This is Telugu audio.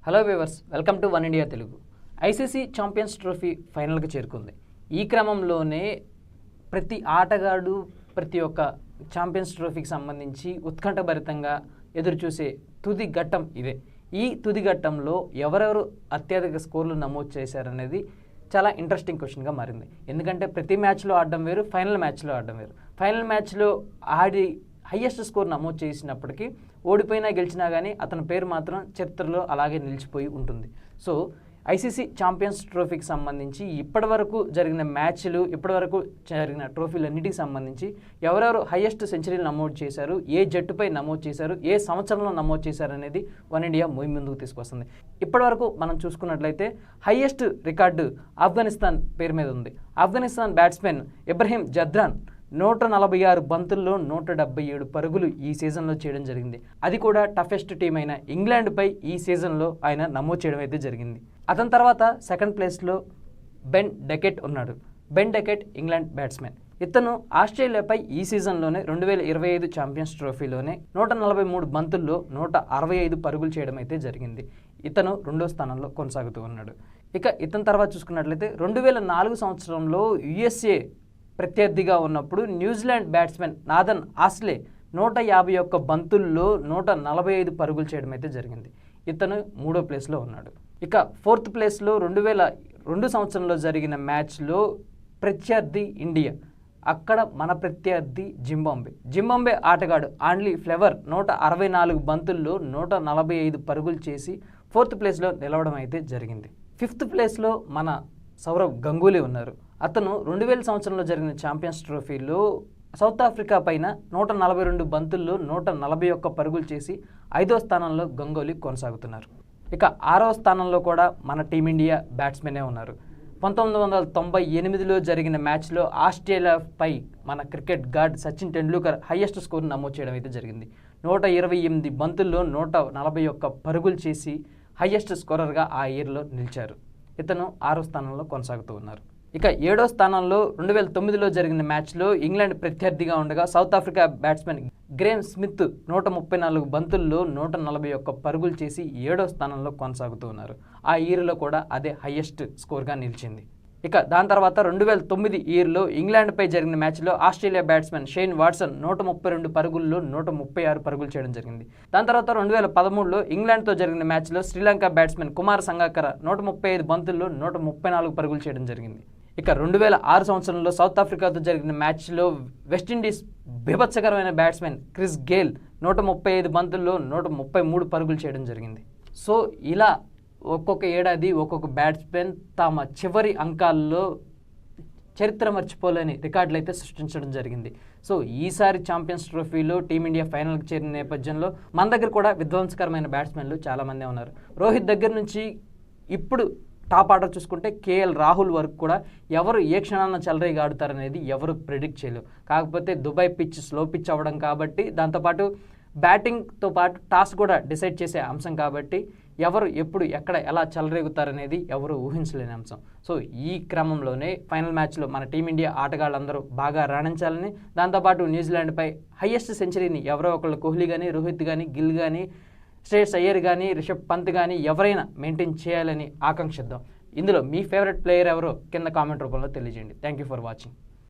Hello viewers, welcome to one India Telugu. ICC champions trophy ఫైనల్కి చేరుకుంది. ఈ క్రమంలోనే ప్రతి ఆటగాడు ప్రతి ఒక్క ఛాంపియన్స్ ట్రోఫీకి సంబంధించి ఉత్కంఠభరితంగా ఎదురుచూసే తుది ఘట్టం ఇదే. ఈ తుది ఘట్టంలో ఎవరెవరు అత్యధిక స్కోర్లు నమోదు చేశారనేది చాలా ఇంట్రెస్టింగ్ క్వశ్చన్గా మారింది. ఎందుకంటే ప్రతి మ్యాచ్లో ఆడడం వేరు, ఫైనల్ మ్యాచ్లో ఆడడం వేరు. ఫైనల్ మ్యాచ్లో ఆడి హయ్యెస్ట్ స్కోర్ నమోదు చేసినప్పటికీ ఓడిపోయినా గెలిచినా కానీ అతని పేరు మాత్రం చరిత్రలో అలాగే నిలిచిపోయి ఉంటుంది. సో ఐసీసీ ఛాంపియన్స్ ట్రోఫీకి సంబంధించి ఇప్పటివరకు జరిగిన మ్యాచ్లు, ఇప్పటివరకు జరిగిన ట్రోఫీలన్నిటికి సంబంధించి ఎవరెవరు హయ్యెస్ట్ సెంచరీలు నమోదు చేశారు, ఏ జట్టుపై నమోదు చేశారు, ఏ సంవత్సరంలో నమోదు చేశారు అనేది వన్ ఇండియా ముందుకు తీసుకొస్తుంది. ఇప్పటివరకు మనం చూసుకున్నట్లయితే హయ్యెస్ట్ రికార్డు ఆఫ్ఘనిస్తాన్ పేరు మీద ఉంది. ఆఫ్ఘనిస్తాన్ బ్యాట్స్మెన్ ఇబ్రహీం జద్రాన్ 146 బంతుల్లో 177 పరుగులు ఈ సీజన్లో చేయడం జరిగింది. అది కూడా టఫెస్ట్ టీం అయిన ఇంగ్లాండ్పై ఈ సీజన్లో ఆయన నమోదు చేయడం అయితే జరిగింది. అతని తర్వాత సెకండ్ ప్లేస్లో బెన్ డెకెట్ ఉన్నాడు. Ben decade England batsmen. ఇతను ఆస్ట్రేలియాపై ఈ సీజన్లోనే 2025 ఛాంపియన్స్ ట్రోఫీలోనే 143 బంతుల్లో 165 పరుగులు చేయడం అయితే జరిగింది. ఇతను 2వ స్థానంలో కొనసాగుతూ ఉన్నాడు. ఇక ఇతని తర్వాత చూసుకున్నట్లయితే 2004 సంవత్సరంలో యుఎస్ఏ ప్రత్యర్థిగా ఉన్నప్పుడు న్యూజిలాండ్ బ్యాట్స్మెన్ నాథన్ ఆస్లే 151 బంతుల్లో 145 పరుగులు చేయడం అయితే జరిగింది. ఇతను 3వ ప్లేస్లో ఉన్నాడు. ఇక 4th ప్లేస్లో 2002 సంవత్సరంలో జరిగిన మ్యాచ్లో ప్రత్యర్థి ఇండియా, అక్కడ మన ప్రత్యర్థి జింబాబ్వే ఆటగాడు ఆండ్లీ ఫ్లెవర్ 164 బంతుల్లో 145 పరుగులు చేసి 4th ప్లేస్లో నిలవడం అయితే జరిగింది. 5th ప్లేస్లో మన సౌరవ్ గంగూలీ ఉన్నారు. అతను 2000 సంవత్సరంలో జరిగిన ఛాంపియన్స్ ట్రోఫీలో సౌత్ ఆఫ్రికా పైన 142 బంతుల్లో 141 పరుగులు చేసి 5వ స్థానంలో గంగూలీ కొనసాగుతున్నారు. ఇక 6వ స్థానంలో కూడా మన టీమిండియా బ్యాట్స్మెనే ఉన్నారు. 1998లో జరిగిన మ్యాచ్లో ఆస్ట్రేలియాపై మన cricket God Sachin Tendulkar highest score నమోదు చేయడం అయితే జరిగింది. 128 బంతుల్లో 141 పరుగులు చేసి హయ్యెస్ట్ స్కోరర్గా ఆ ఇయర్లో నిలిచారు. ఇతను 6వ స్థానంలో కొనసాగుతూ ఉన్నారు. ఇక 7వ స్థానంలో 2009లో జరిగిన మ్యాచ్లో ఇంగ్లాండ్ ప్రత్యర్థిగా ఉండగా south Africa batsmen Graeme Smith 134 బంతుల్లో 141 పరుగులు చేసి 7వ స్థానంలో కొనసాగుతూ ఉన్నారు. ఆ ఇయర్లో కూడా అదే హయ్యెస్ట్ స్కోర్గా నిలిచింది. ఇక దాని తర్వాత 2009 ఇయర్లో ఇంగ్లాండ్పై జరిగిన మ్యాచ్లో ఆస్ట్రేలియా బ్యాట్స్మెన్ షేన్ వాట్సన్ 132 పరుగుల్లో 136 పరుగులు చేయడం జరిగింది. దాని తర్వాత 2013లో ఇంగ్లాండ్తో జరిగిన మ్యాచ్లో శ్రీలంక బ్యాట్స్మెన్ కుమార్ సంగక్కర 135 బంతుల్లో 134 పరుగులు చేయడం జరిగింది. ఇక 2006 సంవత్సరంలో సౌత్ ఆఫ్రికాతో జరిగిన మ్యాచ్లో వెస్టిండీస్ బీభత్సకరమైన బ్యాట్స్మెన్ క్రిస్ గేల్ 135 బంతుల్లో 133 పరుగులు చేయడం జరిగింది. సో ఇలా ఒక్కొక్క ఏడాది ఒక్కొక్క బ్యాట్స్మెన్ తమ చివరి అంకాల్లో చరిత్ర మర్చిపోలేని రికార్డులు అయితే సృష్టించడం జరిగింది. సో ఈసారి ఛాంపియన్స్ ట్రోఫీలో టీమిండియా ఫైనల్కి చేరిన నేపథ్యంలో మన దగ్గర కూడా విధ్వంసకరమైన బ్యాట్స్మెన్లు చాలామంది ఉన్నారు. రోహిత్ దగ్గర నుంచి ఇప్పుడు టాప్ ఆర్డర్ చూసుకుంటే కేఎల్ రాహుల్ వరకు కూడా ఎవరు ఏ క్షణాన చెలరేగి ఆడుతారనేది ఎవరు ప్రిడిక్ట్ చేయలేరు. కాకపోతే దుబాయ్ పిచ్ స్లో పిచ్ అవ్వడం కాబట్టి, దాంతోపాటు బ్యాటింగ్తో పాటు టాస్ కూడా డిసైడ్ చేసే అంశం కాబట్టి ఎవరు ఎప్పుడు ఎక్కడ ఎలా చెలరేగుతారనేది ఎవరు ఊహించలేని అంశం. సో ఈ క్రమంలోనే ఫైనల్ మ్యాచ్లో మన టీమిండియా ఆటగాళ్ళందరూ బాగా రాణించాలని, దాంతోపాటు న్యూజిలాండ్పై హయ్యెస్ట్ సెంచరీని ఎవరో ఒకళ్ళు కోహ్లీ కానీ, రోహిత్ కానీ, గిల్ కానీ, శ్రేయస్ అయ్యర్ కానీ, రిషబ్ పంత్ కానీ ఎవరైనా మెయింటైన్ చేయాలని ఆకాంక్షిద్దాం. ఇందులో మీ ఫేవరెట్ ప్లేయర్ ఎవరో కింద కామెంట్ రూపంలో తెలియజేయండి. Thank you for watching.